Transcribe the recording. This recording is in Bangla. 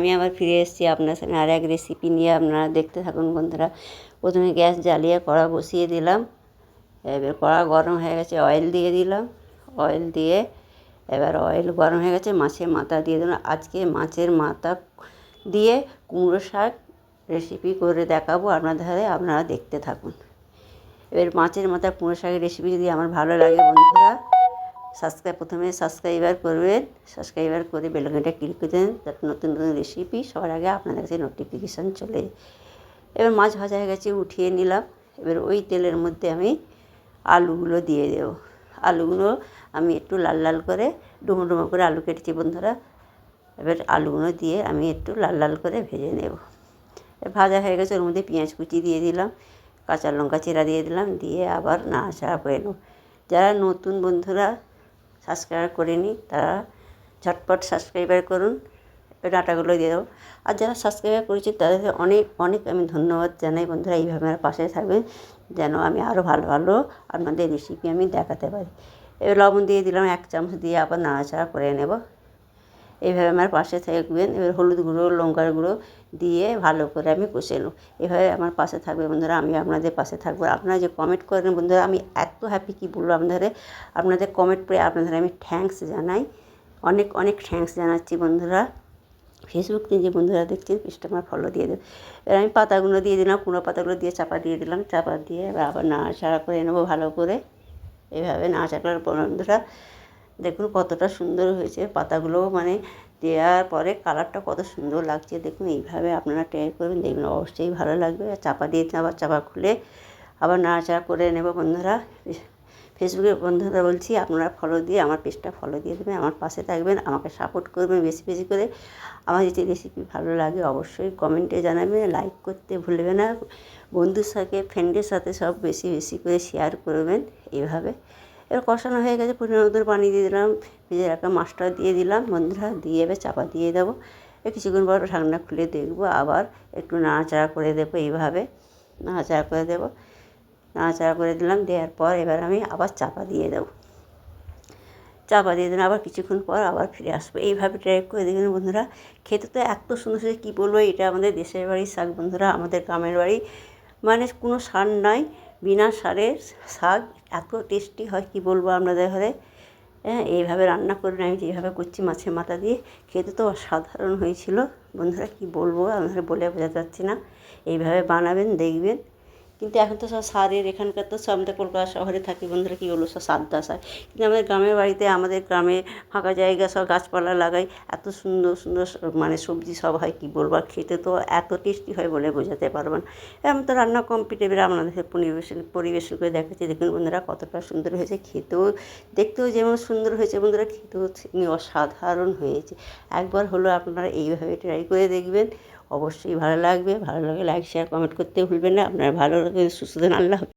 আমি আবার ফিরে এসেছি আপনার সামনে আর এক রেসিপি নিয়ে। আপনারা দেখতে থাকুন বন্ধুরা। প্রথমে গ্যাস জ্বালিয়ে কড়া বসিয়ে দিলাম। এবার কড়া গরম হয়ে গেছে, অয়েল দিয়ে দিলাম। অয়েল দিয়ে এবার অয়েল গরম হয়ে গেছে, মাছের মাথা দিয়ে দিলাম। আজকে মাছের মাথা দিয়ে কুমড়ো শাক রেসিপি করে দেখাবো আপনাদের, আপনারা দেখতে থাকুন। এবার মাছের মাথা কুমড়ো শাকের রেসিপি যদি আমার ভালো লাগে বন্ধুরা, প্রথমে সাবস্ক্রাইবার করবেন। সাবস্ক্রাইবার করে বেল আইকনটা ক্লিক করে দেন, যাতে নতুন নতুন রেসিপি সবার আগে আপনাদের কাছে নোটিফিকেশান চলে যায়। এবার মাছ ভাজা হয়ে গেছে, উঠিয়ে নিলাম। এবার ওই তেলের মধ্যে আমি আলুগুলো দিয়ে দেবো। আলুগুলো আমি একটু লাল লাল করে ডুমো ডুমো করে আলু কেটেছি বন্ধুরা। এবার আলুগুলো দিয়ে আমি একটু লাল লাল করে ভেজে নেব। ভাজা হয়ে গেছে, ওর মধ্যে পেঁয়াজ কুচি দিয়ে দিলাম, কাঁচা লঙ্কা চেরা দিয়ে দিলাম, দিয়ে আবার নাড়াচাড়া করে নেব। যারা নতুন বন্ধুরা সাবস্ক্রাইব করেনি তারা ঝটপট সাবস্ক্রাইবার করুন, ডাটাগুলো দিয়ে দেবো। আর যারা সাবস্ক্রাইব করেছে তাদেরকে অনেক অনেক আমি ধন্যবাদ জানাই বন্ধুরা। এইভাবে আমার পাশে থাকবেন যেন আমি আরও ভালো ভালো আপনাদের রেসিপি আমি দেখাতে পারি। এবার লবণ দিয়ে দিলাম 1 চামচ, দিয়ে আবার নাড়াচাড়া করে নেব। এইভাবে আমার পাশে থাকবেন। এবার হলুদ গুঁড়ো লঙ্কার গুঁড়ো দিয়ে ভালো করে আমি কষে নেব। এভাবে আমার পাশে থাকবে বন্ধুরা, আমি আপনাদের পাশে থাকবো। আপনারা যে কমেন্ট করেন বন্ধুরা, আমি এত হ্যাপি কী বলবো আপনাদের কমেন্ট পড়ে আপনাদের আমি থ্যাঙ্কস জানাই, অনেক অনেক থ্যাঙ্কস জানাচ্ছি বন্ধুরা। ফেসবুক থেকে যে বন্ধুরা দেখছেন পেজটা আমার ফলো দিয়ে দেবে। এবার আমি পাতাগুলো দিয়ে দিলাম, কুমড়ো পাতাগুলো দিয়ে চাপা দিয়ে দিলাম। চাপা দিয়ে এবার আবার নাড়াচাড়া করে নেবো ভালো করে। এইভাবে নাড়াচাড়া করার পর বন্ধুরা দেখুন কতটা সুন্দর হয়েছে। পাতাগুলো মানে দেওয়ার পরে কালারটা কত সুন্দর লাগছে দেখুন। এইভাবে আপনারা ট্রাই করবেন, দেখবেন অবশ্যই ভালো লাগবে। আর চাপা দিয়ে আবার চাপা খুলে আবার নাড়াচাড়া করে নেব বন্ধুরা। ফেসবুকের বন্ধুরা বলছি আপনারা ফলো দিয়ে আমার পেজটা ফলো দিয়ে দেবেন, আমার পাশে থাকবেন, আমাকে সাপোর্ট করবেন বেশি বেশি করে। আমার যদি রেসিপি ভালো লাগে অবশ্যই কমেন্টে জানাবেন, লাইক করতে ভুলবেন না। বন্ধুর সাথে ফ্রেন্ডের সাথে সব বেশি বেশি করে শেয়ার করবেন। এইভাবে এবার কষানো হয়ে গেছে, পরিমাণ মতো পানি দিয়ে দিলাম, ভেজে রাখা মাছটা দিয়ে দিলাম বন্ধুরা, দিয়ে এবার চাপা দিয়ে দেবো। কিছুক্ষণ পর ঢাকনা খুলে দেখবো, আবার একটু নাড়াচাড়া করে দেবো। এইভাবে নাড়াচাড়া করে দেবো, নাড়াচাড়া করে দিলাম। দেওয়ার পর এবার আমি আবার চাপা দিয়ে দেবো। চাপা দিয়ে দিলাম, আবার কিছুক্ষণ পর আবার ফিরে আসবো। এইভাবে ট্রাই করে দেখবেন বন্ধুরা, খেতে তো এত সুন্দর সুন্দর কী বলবো। এটা আমাদের দেশের বাড়ির শাক বন্ধুরা, আমাদের গ্রামের বাড়ি, মানে কোনো সার নাই, বিনা সারের শাক। এত টেস্টি হয় কী বলবো আপনাদের ঘরে। হ্যাঁ, এইভাবে রান্না করবেন, আমি যেভাবে করছি মাছের মাথা দিয়ে, খেতে তো অসাধারণ হয়েছিল বন্ধুরা। কী বলবো আপনাদের বলে বোঝাতে পারছি না। এইভাবে বানাবেন দেখবেন। কিন্তু এখন তো সব সারের, এখানকার তো সব আমাদের কলকাতা শহরে থাকি বন্ধুরা, কী বলবো সব সার দেওয়া সার। কিন্তু আমাদের গ্রামের বাড়িতে, আমাদের গ্রামে ফাঁকা জায়গা সব গাছপালা লাগাই, এত সুন্দর সুন্দর মানে সবজি সব হয় কী বলবো। আর খেতে তো এত টেস্টি হয় বলে বোঝাতে পারবো না। এমন তো রান্না কমপ্লিট, এবারে আপনাদের পরিবেশন করে দেখাচ্ছি। দেখুন বন্ধুরা কতটা সুন্দর হয়েছে, খেতেও দেখতেও যেমন সুন্দর হয়েছে বন্ধুরা, খেতেও অসাধারণ হয়েছে। একবার হলো আপনারা এইভাবে ট্রাই করে দেখবেন, অবশ্যই ভালো লাগবে। ভালো লাগে লাইক শেয়ার কমেন্ট করতে ভুলবেন না। আপনারা ভালো লাগবে, সুস্থ থাকুন। আল্লাহ।